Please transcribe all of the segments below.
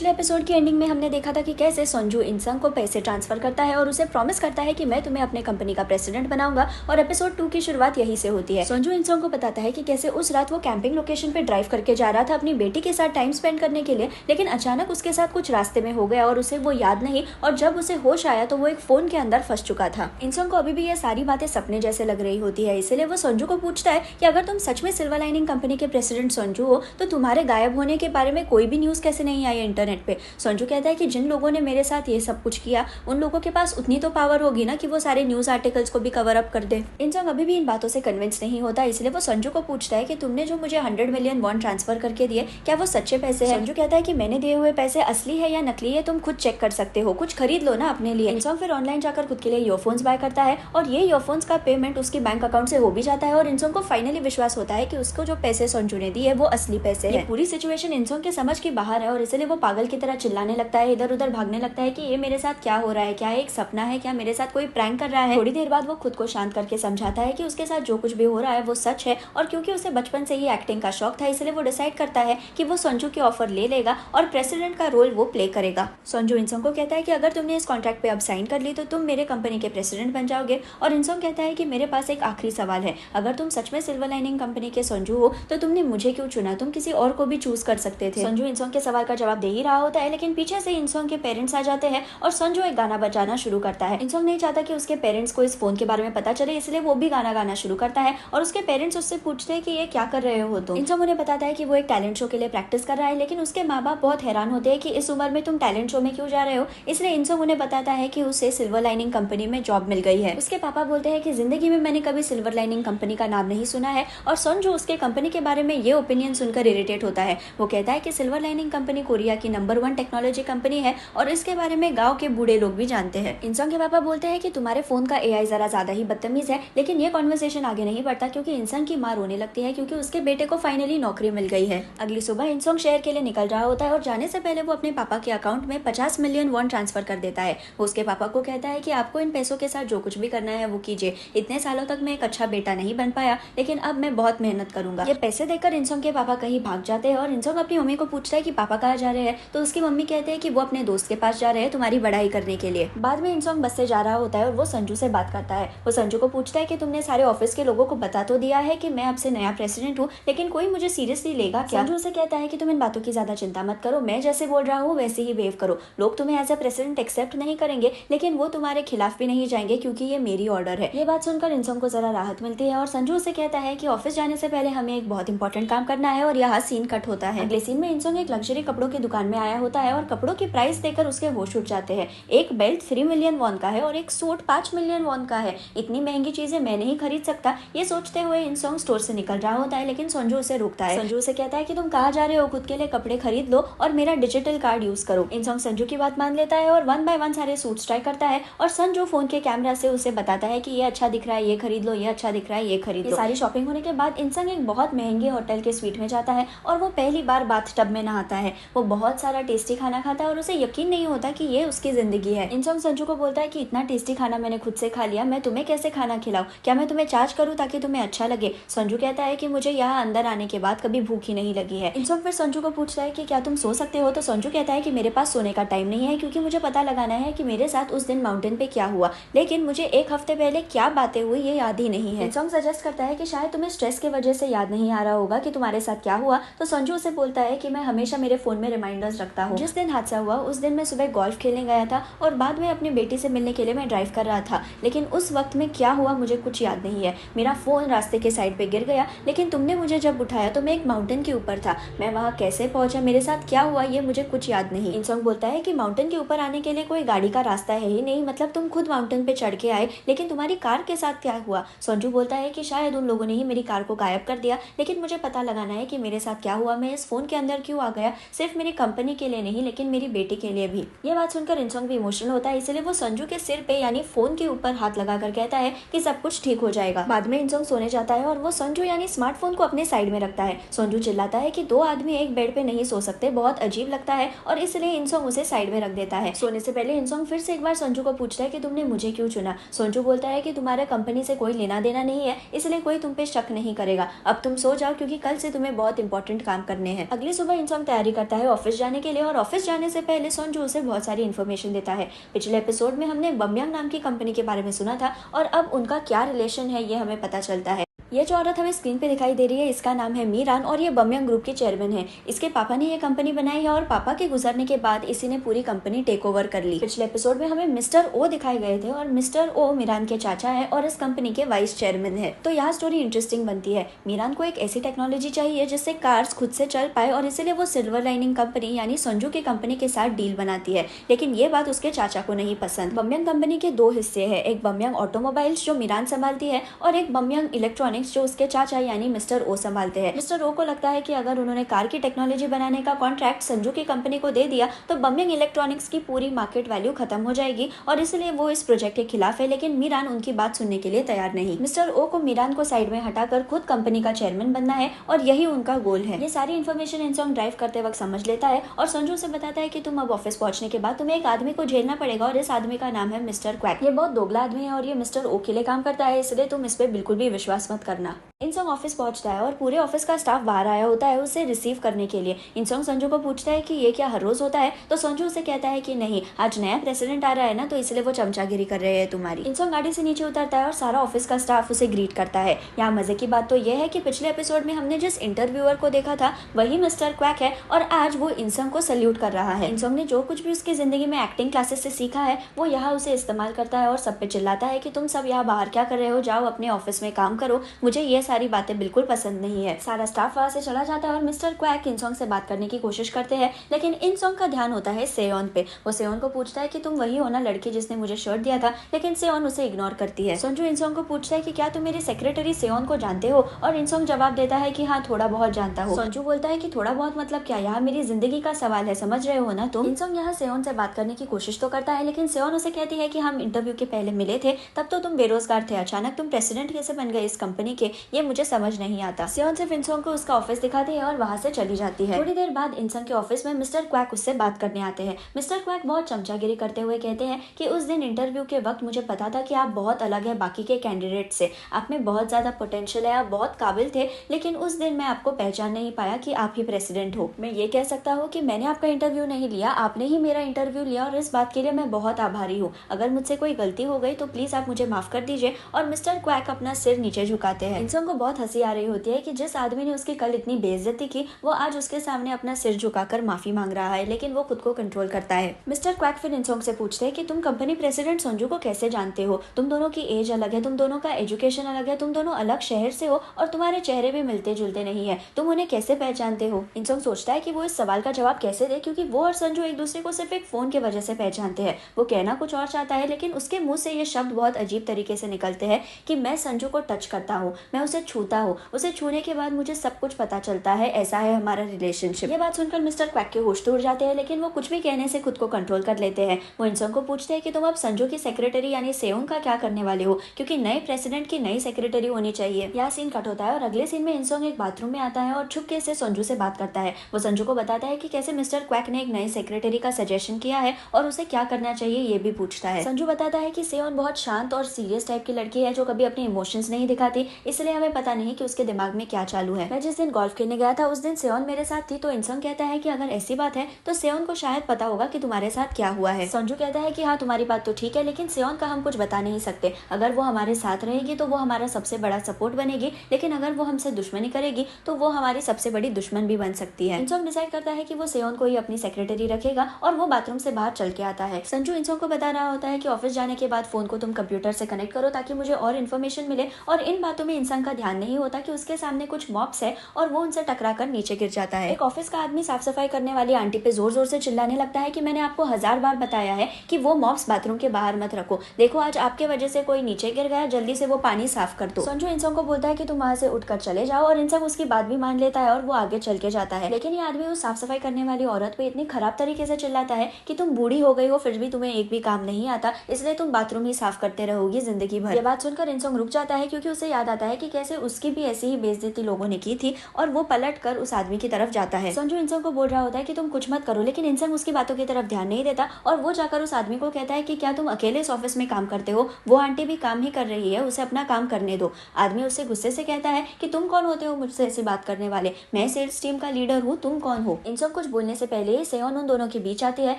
पिछले एपिसोड की एंडिंग में हमने देखा था कि कैसे संजू इंसंग को पैसे ट्रांसफर करता है और उसे प्रॉमिस करता है कि मैं तुम्हें अपने कंपनी का प्रेसिडेंट बनाऊंगा। और एपिसोड 2 की शुरुआत यही से होती है। संजू इंसंग को बताता है कि कैसे उस रात वो कैंपिंग लोकेशन पे ड्राइव करके जा रहा था अपनी बेटी के साथ टाइम स्पेंड करने के लिए, लेकिन अचानक उसके साथ कुछ रास्ते में हो गया और उसे वो याद नहीं, और जब उसे होश आया तो वो एक फोन के अंदर फंस चुका था। इंसंग को अभी भी ये सारी बातें सपने जैसे लग रही होती है, इसलिए वो संजू को पूछता है कि अगर तुम सच में सिल्वर लाइनिंग कंपनी के प्रेसिडेंट संजू हो तो तुम्हारे गायब होने के बारे में कोई भी न्यूज कैसे नहीं आई इंटरनेट पे। संजू कहता है कि जिन लोगों ने मेरे साथ ये सब कुछ किया उन लोगों के पास उतनी तो पावर होगी ना कि वो सारे न्यूज आर्टिकल्स को भी कवर अप कर दे। इंसंग अभी भी इन बातों से कन्विंस नहीं होता, इसलिए वो संजू को पूछता है कि तुमने जो मुझे 100 मिलियन वॉन ट्रांसफर करके दिए क्या वो सच्चे पैसे हैं? संजू कहता है कि मैंने दिए हुए पैसे असली है या नकली है तुम खुद चेक कर सकते हो, कुछ खरीद लो ना अपने लिए। इंसंग फिर ऑनलाइन जाकर खुद के लिए ईयरफोन्स बाय करता है और ये ईयरफोन्स का पेमेंट उसकी बैंक अकाउंट से हो भी जाता है और इंसंग को फाइनली विश्वास होता है कि उसको जो पैसे संजू ने दिए वो असली पैसे हैं। पूरी सिचुएशन इंसंग के समझ के बाहर है और इसलिए वो पागल की तरह चिल्लाने लगता है, इधर उधर भागने लगता है कि ये मेरे साथ क्या हो रहा है, क्या एक सपना है, क्या मेरे साथ कोई प्रैंक कर रहा है। थोड़ी देर बाद वो खुद को शांत करके समझाता है कि उसके साथ जो कुछ भी हो रहा है वो सच है, और क्योंकि उसे बचपन से ही एक्टिंग का शौक था इसलिए वो डिसाइड करता है कि वो संजू की ऑफर ले लेगा और प्रेसिडेंट का रोल वो प्ले करेगा। संजू इंसंग को कहता है कि अगर तुमने इस कॉन्ट्रैक्ट पे अब साइन कर ली तो तुम मेरे कंपनी के प्रेसिडेंट बन जाओगे। और इंसंग कहता है कि मेरे पास एक आखिरी सवाल है, अगर तुम सच में सिल्वर लाइनिंग कंपनी के संजू हो तो तुमने मुझे क्यों चुना, तुम किसी और को भी चूज कर सकते थे। संजू इंसंग के सवाल का जवाब दे ही रहा होता है, लेकिन पीछे से इंसंग के पेरेंट्स आ जाते हैं और संजू एक गाना बजाना शुरू करता है। इंसंग नहीं चाहता कि उसके पेरेंट्स को इस फोन के बारे में पता चले, इसलिए वो भी गाना गाना शुरू करता है और उसके पेरेंट्स उससे पूछते हैं कि ये क्या कर रहे हो तुम। इंसंग उन्हें बताता है कि वो एक टैलेंट शो के लिए प्रैक्टिस कर रहा है, लेकिन उसके माँ बाप बहुत हैरान होते हैं कि इस उम्र में तुम टैलेंट शो में क्यों जा रहे हो। इसलिए इंसंग उन्हें बताता है कि उसे सिल्वर लाइनिंग कंपनी में जॉब मिल गई है। उसके पापा बोलते हैं कि जिंदगी में मैंने कभी सिल्वर लाइनिंग कंपनी का नाम नहीं सुना है, और संजू उसके कंपनी के बारे में ये ओपिनियन सुनकर इरिटेट होता है। वो कहता है कि सिल्वर लाइनिंग कंपनी कोरिया की नंबर 1 टेक्नोलॉजी कंपनी है और इसके बारे में गांव के बूढ़े लोग भी जानते हैं। इंसंग के पापा बोलते हैं कि तुम्हारे फोन का एआई जरा ज्यादा ही बदतमीज है, लेकिन ये कॉन्वर्सेशन आगे नहीं बढ़ता क्योंकि इंसंग की माँ रोने लगती है क्योंकि उसके बेटे को फाइनली नौकरी मिल गई है। अगली सुबह इंसंग शहर के लिए निकल रहा होता है और जाने से पहले वो अपने पापा के अकाउंट में 50 मिलियन वॉन ट्रांसफर कर देता है। वो उसके पापा को कहता है कि आपको इन पैसों के साथ जो कुछ भी करना है वो कीजिए, इतने सालों तक मैं एक अच्छा बेटा नहीं बन पाया लेकिन अब मैं बहुत मेहनत करूंगा। ये पैसे देकर इंसंग के पापा कहीं भाग जाते हैं और इंसंग अपनी मम्मी को पूछता है कि पापा कहाँ जा रहे हैं, तो उसकी मम्मी कहते हैं कि वो अपने दोस्त के पास जा रहे हैं तुम्हारी बढ़ाई करने के लिए। बाद में इंसंग बस से जा रहा होता है और वो संजू से बात करता है। वो संजू को पूछता है कि तुमने सारे ऑफिस के लोगों को बता तो दिया है कि मैं आपसे नया प्रेसिडेंट हूँ, लेकिन कोई मुझे सीरियसली लेगा क्या? संजू से कहता है कि तुम इन बातों की ज्यादा चिंता मत करो, मैं जैसे बोल रहा हूँ वैसे ही वेव करो। लोग तुम्हें एज अ प्रेसिडेंट एक्सेप्ट नहीं करेंगे लेकिन वो तुम्हारे खिलाफ भी नहीं जाएंगे क्योंकि ये मेरी ऑर्डर है। ये बात सुनकर इंसंग को जरा राहत मिलती है और संजू से कहता है कि ऑफिस जाने से पहले हमें एक बहुत इंपॉर्टेंट काम करना है, और यहाँ सीन कट होता है। अगले सीन में इंसंग एक लग्जरी कपड़ों की दुकान में आया होता है और कपड़ों की प्राइस देकर उसके होश उड़ जाते हैं। एक बेल्ट 3 मिलियन वॉन का है और एक सूट 5 मिलियन वॉन का है। इतनी महंगी चीजें मैं नहीं खरीद सकता, ये सोचते हुए इंसंग स्टोर से निकल रहा होता है, लेकिन संजू उसे रोकता है। संजू से कहता है कि तुम कहाँ जा रहे हो, खुद के लिए कपड़े खरीद लो और मेरा डिजिटल कार्ड यूज करो। इंसंग संजू की बात मान लेता है और 1 बाय 1 सारे सूट्स ट्राई करता है और संजू फोन के कैमरा से उसे बताता है कि ये अच्छा दिख रहा है ये खरीद लो, ये अच्छा दिख रहा है ये खरीद लो। सारी शॉपिंग होने के बाद इंसंग एक बहुत महंगे होटल के स्वीट में जाता है और वो पहली बार बाथटब में नहाता है। वो बहुत सारा टेस्टी खाना खाता है और उसे यकीन नहीं होता कि ये उसकी जिंदगी है। इंसंग संजू को बोलता है कि इतना टेस्टी खाना मैंने खुद से खा लिया, मैं तुम्हें कैसे खाना खिलाऊं, क्या मैं तुम्हें चार्ज करूं ताकि तुम्हें अच्छा लगे? संजू कहता है कि मुझे यहाँ अंदर आने के बाद कभी भूख ही नहीं लगी है। इंसंग फिर संजू को पूछता है कि क्या तुम सो सकते हो, तो संजू कहता है कि मेरे पास सोने का टाइम नहीं है क्योंकि मुझे पता लगाना है कि मेरे साथ उस दिन माउंटेन पे क्या हुआ, लेकिन मुझे एक हफ्ते पहले क्या बातें हुई ये याद ही नहीं है। इंसंग सजेस्ट करता है कि शायद तुम्हें स्ट्रेस की वजह से याद नहीं आ रहा होगा कि तुम्हारे साथ क्या हुआ, तो संजू उसे बोलता है कि मैं हमेशा मेरे फोन में रिमाइंडर्स रखता हूँ। जिस दिन हादसा हुआ उस दिन मैं सुबह गोल्फ खेलने गया था और बाद में अपनी बेटी से मिलने के लिए मैं ड्राइव कर रहा था, लेकिन उस वक्त में क्या हुआ मुझे कुछ याद नहीं है। मेरा फोन रास्ते के साइड पे गिर गया, लेकिन तुमने मुझे जब उठाया तो मैं एक माउंटेन के ऊपर था, मैं वहाँ कैसे पहुंचा, मेरे साथ क्या हुआ ये मुझे कुछ याद नहीं। इंसंग बोलता है कि माउंटेन के ऊपर आने के लिए कोई गाड़ी का रास्ता है ही नहीं, मतलब तुम खुद माउंटेन पे चढ़ के आए, लेकिन तुम्हारी कार के साथ क्या हुआ? संजू बोलता है कि शायद उन लोगों ने ही मेरी कार को गायब कर दिया, लेकिन मुझे पता लगाना है कि मेरे साथ क्या हुआ, मैं इस फोन के अंदर क्यों आ गया, सिर्फ मेरी कंपनी के लिए नहीं लेकिन मेरी बेटी के लिए भी। ये बात सुनकर इंसंग भी इमोशनल होता है, इसलिए वो संजू के सिर पे यानी फोन के ऊपर हाथ लगाकर कहता है कि सब कुछ ठीक हो जाएगा। बाद में इंसंग सोने जाता है और वो संजू यानी स्मार्टफोन को अपने साइड में रखता है। संजू चिल्लाता है कि 2 आदमी एक बेड पे नहीं सो सकते, बहुत अजीब लगता है, और इसलिए इंसंग उसे साइड में रख देता है। सोने से पहले इंसंग फिर से एक बार संजू को पूछता है कि तुमने मुझे क्यों चुना। संजू बोलता है कि तुम्हारे कंपनी से कोई लेना देना नहीं है, इसलिए कोई तुम पे शक नहीं करेगा, अब तुम सो जाओ क्योंकि कल से तुम्हें बहुत इंपॉर्टेंट काम करने हैं। अगली सुबह इंसंग तैयारी करता है ऑफिस जाने जाने के लिए और ऑफिस जाने से पहले सोनजू उसे बहुत सारी इन्फॉर्मेशन देता है। पिछले एपिसोड में हमने बमयांग नाम की कंपनी के बारे में सुना था और अब उनका क्या रिलेशन है ये हमें पता चलता है। ये जो औरत हमें स्क्रीन पे दिखाई दे रही है इसका नाम है मीरान और ये बमयांग ग्रुप के चेयरमैन है। इसके पापा ने ये कंपनी बनाई है और पापा के गुजरने के बाद इसी ने पूरी कंपनी टेक ओवर कर ली। पिछले एपिसोड में हमें मिस्टर ओ दिखाए गए थे और मिस्टर ओ मीरान के चाचा है और इस कंपनी के वाइस चेयरमैन है। तो यहाँ स्टोरी इंटरेस्टिंग बनती है। मीरान को एक ऐसी टेक्नोलॉजी चाहिए जिससे कार्स खुद से चल पाए और इसीलिए वो सिल्वर लाइनिंग कंपनी यानी संजू की कंपनी के साथ डील बनाती है, लेकिन ये बात उसके चाचा को नहीं पसंद। बमयांग कंपनी के दो हिस्से है, एक बमयांग ऑटोमोबाइल्स जो मीरान संभालती है और एक बमयांग इलेक्ट्रॉनिक्स जो उसके चाचा यानी मिस्टर ओ संभालते हैं। मिस्टर ओ को लगता है कि अगर उन्होंने कार की टेक्नोलॉजी बनाने का कॉन्ट्रैक्ट संजू की कंपनी को दे दिया तो बमयांग इलेक्ट्रॉनिक्स की पूरी मार्केट वैल्यू खत्म हो जाएगी और इसलिए वो इस प्रोजेक्ट के खिलाफ है, लेकिन मीरान उनकी बात सुनने के लिए तैयार नहीं। मिस्टर ओ को मीरान को साइड में हटाकर खुद कंपनी का चेयरमैन बनना है और यही उनका गोल है। ये सारी इन्फॉर्मेशन इंसॉन्ग ड्राइव करते वक्त समझ लेता है और संजू से बताता है कि तुम अब ऑफिस पहुंचने के बाद तुम्हें एक आदमी को झेलना पड़ेगा और इस आदमी का नाम है मिस्टर क्वैक। ये बहुत दोगला आदमी है और ये मिस्टर ओ के लिए काम करता है, इसलिए तुम इस पे बिल्कुल भी विश्वास मत करना। इंसॉन्ग ऑफिस पहुंचता है और पूरे ऑफिस का स्टाफ बाहर आया होता है उसे रिसीव करने के लिए। इंसॉन्ग संजू को पूछता है कि ये क्या हर रोज होता है, तो संजू उसे कहता है कि नहीं, आज नया प्रेसिडेंट आ रहा है ना, तो इसलिए वो चमचागिरी कर रहे हैं तुम्हारी। इंसॉन्ग गाड़ी से नीचे उतरता है और सारा ऑफिस का स्टाफ उसे ग्रीट करता है। यहाँ मजे की बात तो यह है कि पिछले एपिसोड में हमने जिस इंटरव्यूअर को देखा था वही मिस्टर क्वैक है और आज वो इंसॉन्ग को सल्यूट कर रहा है। इंसॉन्ग ने जो कुछ भी उसकी जिंदगी में एक्टिंग क्लासेस से सीखा है वो यहाँ उसे इस्तेमाल करता है और सब पे चिल्लाता है कि तुम सब यहाँ बाहर क्या कर रहे हो, जाओ अपने ऑफिस में काम करो, मुझे ये सारी बातें बिल्कुल पसंद नहीं है। सारा स्टाफ वहां से चला जाता है और मिस्टर क्वैक इंसॉन्ग से बात करने की कोशिश करते हैं, लेकिन इंसॉन्ग का ध्यान होता है सेयोन पे। वो सेयोन को पूछता है कि तुम वही हो ना लड़की जिसने मुझे शर्ट दिया था, लेकिन सेयोन उसे इग्नोर करती है। संजू इंसॉन्ग को पूछता है कि क्या तुम मेरी सेक्रेटरी सेयोन को जानते हो, और इंसॉन्ग जवाब देता है कि हाँ थोड़ा बहुत जानता हूँ। संजू बोलता है कि थोड़ा बहुत मतलब क्या, यहाँ मेरी जिंदगी का सवाल है, समझ रहे हो ना तुम। इंसॉन्ग यहाँ सेयोन से बात करने की कोशिश तो करता है, लेकिन सेयोन उसे कहती है कि हम इंटरव्यू के पहले मिले थे तब तो तुम बेरोजगार थे, अचानक तुम प्रेसिडेंट कैसे बन गए इस कंपनी के, ये मुझे समझ नहीं आता। सेयोन सिर्फ इंसॉन्ग को उसका ऑफिस दिखाती है और वहां से चली जाती है। थोड़ी देर बाद इंसॉन्ग के ऑफिस में मिस्टर क्वैक उससे बात करने आते हैं। मिस्टर क्वैक बहुत चमचागिरी करते हुए कहते हैं कि उस दिन इंटरव्यू के वक्त मुझे पता था कि आप बहुत अलग है बाकी के कैंडिडेट से, आप में बहुत ज्यादा पोटेंशियल है, आप बहुत काबिल थे, लेकिन उस दिन मैं आपको पहचान नहीं पाया कि आप ही प्रेसिडेंट हो। मैं ये कह सकता हूँ कि मैंने आपका इंटरव्यू नहीं लिया, आपने ही मेरा इंटरव्यू लिया और इस बात के लिए मैं बहुत आभारी हूँ। अगर मुझसे कोई गलती हो गई तो प्लीज आप मुझे माफ कर दीजिए। और मिस्टर क्वैक अपना सिर नीचे झुकाते हैं। इंसॉन्ग को बहुत हंसी आ रही होती है कि जिस आदमी ने उसकी कल इतनी बेइज्जती की वो आज उसके सामने अपना सिर झुकाकर माफी मांग रहा है, लेकिन वो खुद को कंट्रोल करता है। मिस्टर क्वैक फिर इंसॉन्ग से पूछते हैं कि तुम कंपनी प्रेसिडेंट संजू को कैसे जानते हो, तुम दोनों की एज अलग है, तुम दोनों का एजुकेशन अलग है, तुम दोनों अलग शहर से हो और तुम्हारे चेहरे भी मिलते जुलते नहीं है, तुम उन्हें कैसे पहचानते हो। इंसॉन्ग सोचता है कि वो इस सवाल का जवाब कैसे दे, क्योंकि वो और संजू एक दूसरे को सिर्फ एक फोन की वजह से पहचानते हैं। वो कहना कुछ और चाहता है, लेकिन उसके मुंह से ये शब्द बहुत अजीब तरीके से निकलते हैं कि मैं संजू को टच करता हूँ, मैं उसे छूता हूँ, उसे छूने के बाद मुझे सब कुछ पता चलता है, ऐसा है हमारा रिलेशनशिप। ये बात सुनकर मिस्टर क्वैक के होश तो उड़ जाते हैं, लेकिन वो कुछ भी कहने से खुद को कंट्रोल कर लेते हैं। वो इंसॉन्ग को पूछते हैं कि तुम अब संजू की सेक्रेटरी यानी सेयोन का क्या करने वाले हो, क्योंकि नए प्रेसिडेंट की नई सेक्रेटरी होनी चाहिए। यह सीन कट होता है और अगले सीन में इंसॉन्ग एक बाथरूम में आता है और छुपके से संजू से बात करता है। वो संजू को बताता है कि कैसे मिस्टर क्वैक ने एक नई सेक्रेटरी का सजेशन किया है और उसे क्या करना चाहिए ये भी पूछता है। संजू बताता है कि सेयोन बहुत शांत और सीरियस टाइप की लड़की है जो कभी अपने इमोशंस नहीं दिखाती, इसलिए हमें पता नहीं कि उसके दिमाग में क्या चालू है। मैं जिस दिन गोल्फ खेलने गया था उस दिन सेयोन मेरे साथ थी, तो इंसॉन्ग कहता है कि अगर ऐसी बात है तो सेयोन को शायद पता होगा कि तुम्हारे साथ क्या हुआ है। संजू कहता है कि हाँ तुम्हारी बात तो ठीक है, लेकिन सेयोन का हम कुछ बता नहीं सकते। अगर वो हमारे साथ रहेगी तो वो हमारा सबसे बड़ा सपोर्ट बनेगी, लेकिन अगर वो हमसे दुश्मनी करेगी तो वो हमारी सबसे बड़ी दुश्मन भी बन सकती है। इंसॉन्ग डिसाइड करता है कि वो सेयोन को ही अपनी सेक्रेटरी रखेगा और वो बाथरूम से बाहर चल के आता है। संजू इंसॉन्ग को बता रहा होता है कि ऑफिस जाने के बाद फोन को तुम कंप्यूटर से कनेक्ट करो ताकि मुझे और इन्फॉर्मेशन मिले, और इन बातों में इंसान का ध्यान नहीं होता कि उसके सामने कुछ मॉब्स है और वो उनसे टकरा कर नीचे गिर जाता है। एक ऑफिस का आदमी साफ सफाई करने वाली आंटी पे जोर जोर से चिल्लाने लगता है कि मैंने आपको 1000 बार बताया है कि वो मॉब्स बाथरूम के बाहर मत रखो, देखो आज आपके वजह से कोई नीचे गिर गया, जल्दी से वो पानी साफ कर दो। संजू इंसॉन्ग को बोलता है कि तुम वहां से उठकर चले जाओ और इंसॉन्ग उसकी बात भी मान लेता है और वो आगे चल के जाता है। लेकिन ये आदमी उस साफ सफाई करने वाली औरत पे इतनी खराब तरीके से चिल्लाता है कि तुम बूढ़ी हो गई हो फिर भी तुम्हें एक भी काम नहीं आता, इसलिए तुम बाथरूम ही साफ करते रहोगी जिंदगी भर। ये बात सुनकर इंसॉन्ग रुक जाता है क्योंकि उसे याद आता है कि कैसे जैसे उसकी भी ऐसी ही बेइज्जती लोगों ने की थी और वो पलट कर उस आदमी की तरफ जाता है। संजू इंसंग को बोल रहा होता है कि तुम कुछ मत करो, लेकिन इंसंग उसकी बातों की तरफ ध्यान नहीं देता और वो जाकर उस आदमी को कहता है कि क्या तुम अकेले इस ऑफिस में काम करते हो, वो आंटी भी काम ही कर रही है, उसे अपना काम करने दो। आदमी उससे गुस्से से कहता है कि तुम कौन होते हो मुझसे ऐसी बात करने वाले, मैं सेल्स टीम का लीडर हूँ, तुम कौन हो। इंसंग कुछ बोलने से पहले ही सेयोन उन दोनों के बीच आती है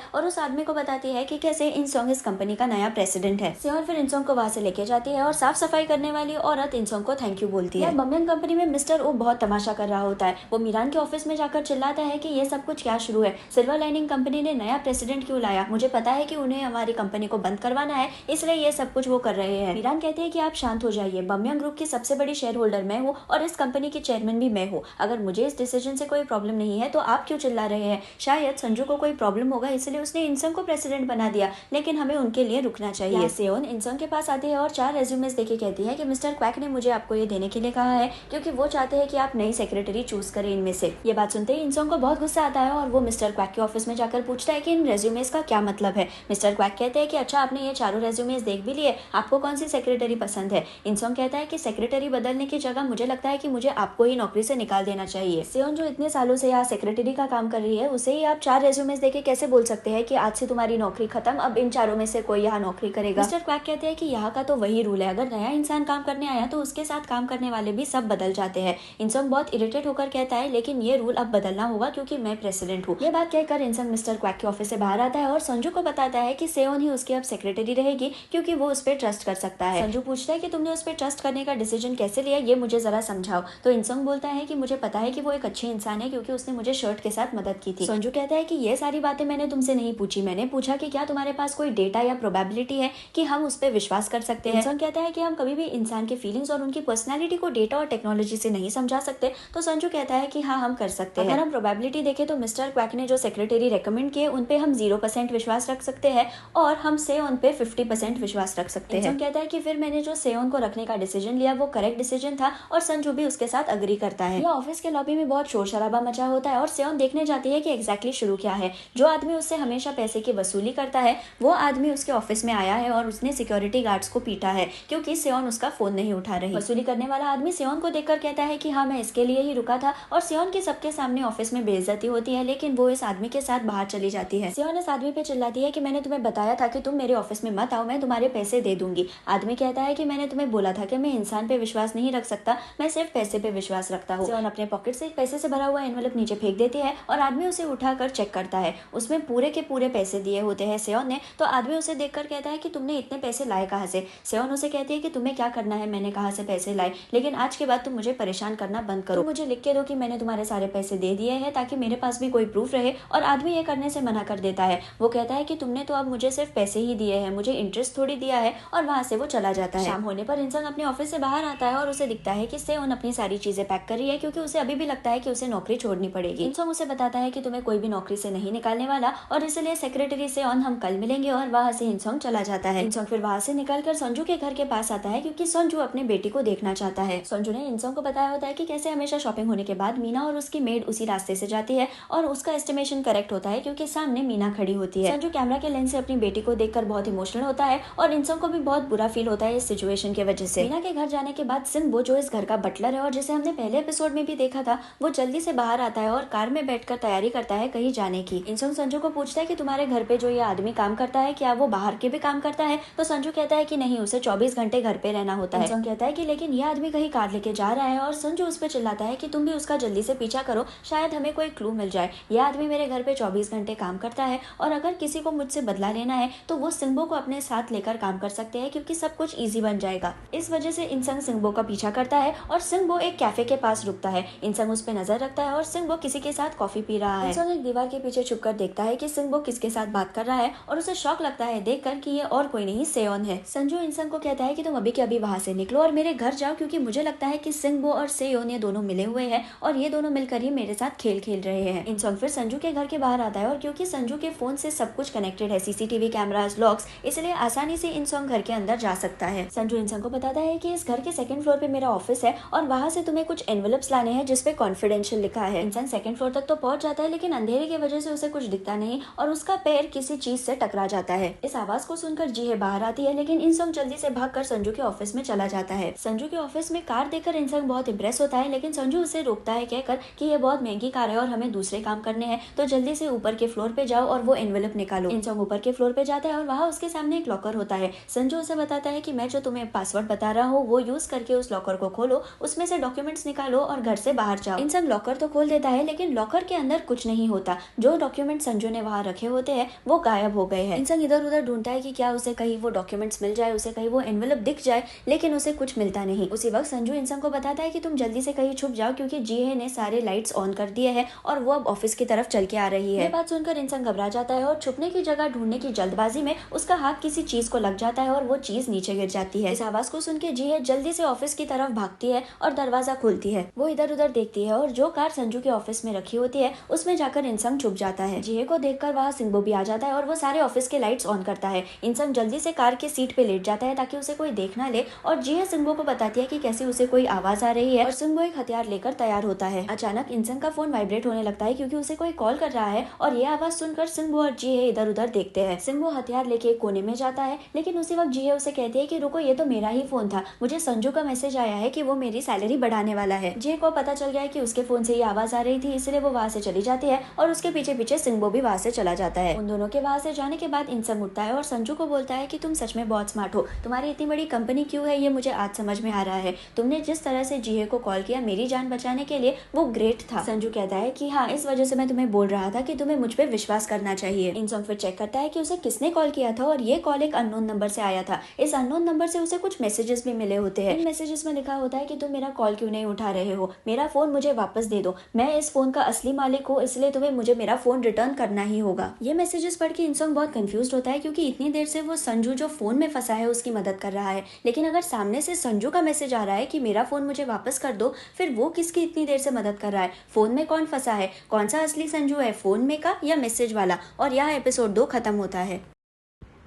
और उस आदमी को बताती है कि कैसे इंसंग इस कंपनी का नया प्रेसिडेंट है। सेयोन फिर इंसंग को वहां से लेके जाती है और साफ सफाई करने वाली औरत इंसंग को थैंक यू बोलती है। बम्यंग कंपनी में मिस्टर ओ बहुत तमाशा कर रहा होता है। वो मीरान के ऑफिस में जाकर चिल्लाता है कि ये सब कुछ क्या शुरू है, सिल्वर लाइनिंग कंपनी ने नया प्रेसिडेंट क्यों लाया, मुझे पता है कि उन्हें हमारी कंपनी को बंद करवाना है, इसलिए ये सब कुछ वो कर रहे हैं। मीरान कहते हैं कि आप शांत हो जाइए, बम्यंग ग्रुप की सबसे बड़ी शेयर होल्डर मैं हूँ और इस कंपनी की चेयरमैन भी मैं हूँ, अगर मुझे इस डिसीजन से कोई प्रॉब्लम नहीं है तो आप क्यों चिल्ला रहे हैं। शायद संजू को कोई प्रॉब्लम होगा इसलिए उसने इंसंग को प्रेसिडेंट बना दिया, लेकिन हमें उनके लिए रुकना चाहिए। सेयोन इंसंग के पास आती है और 4 रेज्यूमेस देके कहती है कि मिस्टर क्वैक ने मुझे आपको ये देने के लिए कहा है क्योंकि वो चाहते हैं कि आप नई सेक्रेटरी चूज करें इनमें से। ये बात सुनते ही इंसंग को बहुत गुस्सा आता है और वो मिस्टर क्वैक के ऑफिस में जाकर पूछता है कि इन रेज्यूमेस का क्या मतलब है। मिस्टर क्वैक कहते हैं कि अच्छा आपने ये चारों रेज्यूमेस देख भी लिए, आपको कौन सी सेक्रेटरी पसंद है। इंसंग कहता है कि सेक्रेटरी बदलने की जगह मुझे लगता है कि मुझे आपको ही नौकरी से निकाल देना चाहिए। सेयोन जो इतने सालों से यहाँ सेक्रेटरी का काम कर रही है उसे ही आप 4 रेज्यूमेस देके कैसे बोल सकते हैं कि आज से तुम्हारी नौकरी खत्म, अब इन चारों में से कोई यहाँ नौकरी करेगा। मिस्टर क्वैक कहते हैं कि यहाँ का तो वही रूल है, अगर नया इंसान काम करने आया तो उसके साथ काम करने वाले भी सब बदल जाते हैं। इंसंग बहुत इरिटेट होकर कहता है लेकिन ये रूल अब बदलना होगा क्योंकि मैं प्रेसिडेंट हूँ। ये बात कहकर इंसंग मिस्टर क्वैक के ऑफिस से बाहर आता है और संजू को बताता है कि सेयोन ही उसकी अब सेक्रेटरी रहेगी क्योंकि वो उस पर ट्रस्ट कर सकता है। संजू पूछता है कि तुमने उस पर ट्रस्ट करने का डिसीजन कैसे लिया, ये मुझे जरा समझाओ। तो इंसंग बोलता है कि मुझे पता है कि वो एक अच्छी इंसान है क्योंकि उसने मुझे शर्ट के साथ मदद की थी। संजू कहता है कि ये सारी बातें मैंने तुमसे नहीं पूछी, मैंने पूछा कि क्या तुम्हारे पास कोई डेटा या प्रोबेबिलिटी है कि हम उस पर विश्वास कर सकते हैं। इंसंग कहता है कि हम कभी भी इंसान के फीलिंग्स और उनकी पर्सनैलिटी को डेटा और टेक्नोलॉजी से नहीं समझा सकते। तो संजू कहता है कि हाँ हम कर सकते हैं। अगर हम प्रोबेबिलिटी देखें तो मिस्टर क्वैक ने जो सेक्रेटरी रेकमेंड किए उन पे हम 0% विश्वास रख सकते हैं और हम सेयोन पे 50% विश्वास रख सकते हैं। इंसंग कहता है कि फिर मैंने जो सेयोन को रखने का डिसीजन लिया वो करेक्ट डिसीजन था और संजू भी उसके साथ अग्री करता है। ऑफिस के लॉबी में बहुत शोर शराबा मचा होता है और सेयोन देखने जाती है कि एग्जैक्टली शुरू क्या है। जो आदमी उससे हमेशा पैसे की वसूली करता है वो आदमी उसके ऑफिस में आया है और उसने सिक्योरिटी गार्ड्स को पीटा है क्योंकि सेयोन उसका फोन नहीं उठा रही। वसूली करने वाला आदमी सेयोन को देखकर कहता है कि हाँ मैं इसके लिए ही रुका था और सेयोन की सबके सामने ऑफिस में बेइज्जती होती है, लेकिन वो इस आदमी के साथ बाहर चली जाती है। सेयोन इस आदमी पे चिल्लाती है कि मैंने तुम्हें बताया था कि तुम मेरे ऑफिस में मत आओ, मैं तुम्हारे पैसे दे दूंगी। आदमी कहता है कि मैंने तुम्हें बोला था कि मैं इंसान पे विश्वास नहीं रख सकता, मैं सिर्फ पैसे पे विश्वास रखता हूँ। सेयोन अपने पॉकेट से एक पैसे से भरा हुआ एनवेलप नीचे फेंक देती है और आदमी उसे उठाकर चेक करता है, उसमें पूरे के पूरे पैसे दिए होते हैं सेयोन ने। तो आदमी उसे देखकर कहता है कि तुमने इतने पैसे लाए कहाँ से। सेयोन उसे कहती है कि तुम्हें क्या करना है, मैंने कहाँ से पैसे लाए, लेकिन आज के बाद तुम मुझे परेशान करना बंद करो, मुझे लिख के दो कि मैंने तुम्हारे सारे पैसे दे दिए हैं ताकि मेरे पास भी कोई प्रूफ रहे। और आदमी ये करने से मना कर देता है। वो कहता है कि तुमने तो अब मुझे सिर्फ पैसे ही दिए हैं, मुझे इंटरेस्ट थोड़ी दिया है, और वहां से वो चला जाता है। शाम होने पर इंसान अपने ऑफिस से बाहर आता है और उसे दिखता है कि सेयोन अपनी सारी चीजें पैक कर रही है क्योंकि उसे अभी भी लगता है कि उसे नौकरी छोड़नी पड़ेगी। इंसान उसे बताता है कि तुम्हें कोई भी नौकरी से नहीं निकालने वाला और इसलिए सेक्रेटरी सेयोन हम कल मिलेंगे, और वहां से इंसान चला जाता है। इंसान फिर वहां से निकलकर संजू के घर के पास आता है क्योंकि संजू अपने बेटी को देखना चाहता है। संजू ने इंसान को बताया होता है कि कैसे हमेशा शॉपिंग होने के बाद मीना और उसकी मेड उसी रास्ते से जाती है और उसका एस्टिमेशन करेक्ट होता है क्योंकि सामने मीना खड़ी होती है। संजू कैमरा के लेंस से अपनी बेटी को देखकर बहुत इमोशनल होता है और इंसान को भी बहुत बुरा फील होता है इस सिचुएशन की वजह से। मीना के घर जाने के बाद सिंबो जो इस घर का बटलर है और जिसे हमने पहले एपिसोड में भी देखा था, वो जल्दी से बाहर आता है और कार में बैठकर तैयारी करता है कहीं जाने की। इंसान संजू को पूछता है कि तुम्हारे घर पे जो ये आदमी काम करता है क्या वो बाहर के भी काम करता है। तो संजू कहता है कि नहीं, उसे 24 घंटे घर पे रहना होता है। इंसान कहता है कि लेकिन ये आदमी कहीं कार लेके जा रहा है और संजू उस पर चिल्लाता है कि तुम भी उसका जल्दी से पीछा करो, शायद हमें कोई क्लू मिल जाए। यह आदमी मेरे घर पे 24 घंटे काम करता है और अगर किसी को मुझसे बदला लेना है तो वो सिंबो को अपने साथ लेकर काम कर सकते हैं क्योंकि सब कुछ इजी बन जाएगा। इस वजह से इंसान सिंबो का पीछा करता है और सिंबो एक कैफे के पास रुकता है। इंसान उस पर नजर रखता है और सिंबो किसी के साथ कॉफी पी रहा है। इंसान एक दीवार के पीछे छुपकर देखता है कि सिंबो किसके साथ बात कर रहा है और उसे शॉक लगता है देखकर कि ये और कोई नहीं सेयोन है। संजू इंसान को कहता है कि तुम अभी के अभी वहां से निकलो और मेरे घर जाओ क्योंकि मुझे लगता है कि सिंबो और सेयोन ये दोनों मिले हुए हैं और ये दोनों मिलकर ही मेरे साथ खेल खेल रहे हैं। इंसान फिर संजू के घर के बाहर आता है और क्योंकि संजू के फोन से सब कुछ कनेक्टेड है, सीसीटीवी कैमरास, लॉक्स, इसलिए आसानी से इंसान घर के अंदर जा सकता है। संजू इंसान को बताता है कि इस घर के सेकंड फ्लोर पे मेरा ऑफिस है और वहां से तुम्हें कुछ एनवेलप्स लाने हैं जिसपे कॉन्फिडेंशियल लिखा है। इंसान सेकंड फ्लोर तक तो पहुंच जाता है लेकिन अंधेरे की वजह से उसे कुछ दिखता नहीं और उसका पैर किसी चीज से टकरा जाता है। इस आवाज को सुनकर जीहे बाहर आती है लेकिन इंसान जल्दी से भागकर संजू के ऑफिस में चला जाता है। संजू के ऑफिस ऑफिस में कार देखकर इंसान बहुत इंप्रेस होता है, लेकिन संजू उसे रोकता है कहकर कि ये बहुत महंगी कार है और हमें दूसरे काम करने हैं, तो जल्दी से ऊपर के फ्लोर पे जाओ और वो एनवेलप निकालो। इंसान ऊपर के फ्लोर पे जाता है और वहाँ उसके सामने एक लॉकर होता है। संजू उसे बताता है कि मैं जो तुम्हें पासवर्ड बता रहा हूँ वो यूज करके उस लॉकर को खोलो, उसमें से डॉक्यूमेंट्स निकालो और घर से बाहर जाओ। इंसान लॉकर तो खोल देता है, लेकिन लॉकर के अंदर कुछ नहीं होता। जो डॉक्यूमेंट संजू ने वहाँ रखे होते हैं वो गायब हो गए हैं। इंसान इधर उधर ढूंढता है कि क्या उसे कहीं वो डॉक्यूमेंट्स मिल जाए, उसे कहीं वो एनवेलप दिख जाए, लेकिन उसे कुछ मिलता नहीं। उसी वक्त संजू इंसान को बताता है कि तुम जल्दी से कहीं छुप जाओ, क्योंकि जीहे ने सारे लाइट्स ऑन कर दिए हैं और वो अब ऑफिस की तरफ चल के आ रही है। ये बात सुनकर इंसान घबरा जाता है और छुपने की जगह ढूंढने की जल्दबाजी में उसका हाथ किसी चीज को लग जाता है और वो चीज नीचे गिर जाती है। इस आवाज को सुन के जीहे जल्दी से ऑफिस की तरफ भागती है और दरवाजा खोलती है। वो इधर उधर देखती है और जो कार संजू के ऑफिस में रखी होती है उसमें जाकर इंसान छुप जाता है। जीहे को देखकर वहाँ सिंबो भी आ जाता है और वो सारे ऑफिस के लाइट्स ऑन करता है। इंसान जल्दी से कार के सीट पे लेट जाता है ताकि उसे कोई देख ना ले, और जीहे सिंबो को बताती है कि कैसे उसे कोई आवाज आ रही है और सिंबो एक हथियार लेकर तैयार होता है। अचानक इंसान का फोन वाइब्रेट होने लगता है क्योंकि उसे कोई कॉल कर रहा है, और ये आवाज सुनकर सिंबो और जीहे इधर उधर देखते हैं। सिंबो हथियार लेके एक कोने में जाता है, लेकिन उसी वक्त जीहे उसे कहती है कि रुको, ये तो मेरा ही फोन था, मुझे संजू का मैसेज आया है कि वो मेरी सैलरी बढ़ाने वाला है। जीहे को पता चल गया है कि उसके फोन से ये आवाज आ रही थी, इसलिए वो वहाँ से चली जाती है और उसके पीछे पीछे सिंबो भी वहाँ से चला जाता है। उन दोनों के वहाँ से जाने के बाद इंसान उठता है और संजू को बोलता है कि तुम सच में बहुत स्मार्ट हो, तुम्हारी इतनी बड़ी कंपनी क्यों है ये मुझे आज समझ में आ रहा है। तुमने जिस तरह से जीहे को कॉल किया मेरी जान बचाने के लिए, वो ग्रेट था। संजू कहता है कि हाँ, इस वजह से मैं तुम्हें बोल रहा था कि तुम्हें मुझ पे विश्वास करना चाहिए। इंसान फिर चेक करता है कि उसे किसने कॉल किया था, और ये कॉल एक अननोन नंबर से आया था। इस अननोन नंबर से उसे कुछ मैसेजेस भी मिले होते हैं। इन मैसेजेस में लिखा होता है कि तुम मेरा कॉल क्यों नहीं उठा रहे हो, मेरा फोन मुझे वापस दे दो, मैं इस फोन का असली मालिक हूँ, इसलिए तुम्हें मुझे मेरा फोन रिटर्न करना ही होगा। ये मैसेजेस पढ़ के इंसान बहुत कंफ्यूज होता है, क्योंकि इतनी देर से वो संजू जो फोन में फंसा है उसकी मदद कर रहा है, लेकिन अगर सामने से संजू का मैसेज आ रहा है कि मेरा फोन मुझे वापस कर दो, फिर वो किसकी इतनी देर से मदद कर रहा है? फोन में कौन फंसा है? कौन सा असली संजू है, फोन में का या मैसेज वाला? और यहाँ एपिसोड 2 खत्म होता है।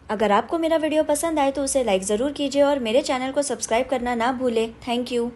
अगर आपको मेरा वीडियो पसंद आए तो उसे लाइक ज़रूर कीजिए और मेरे चैनल को सब्सक्राइब करना ना भूलें। Thank you.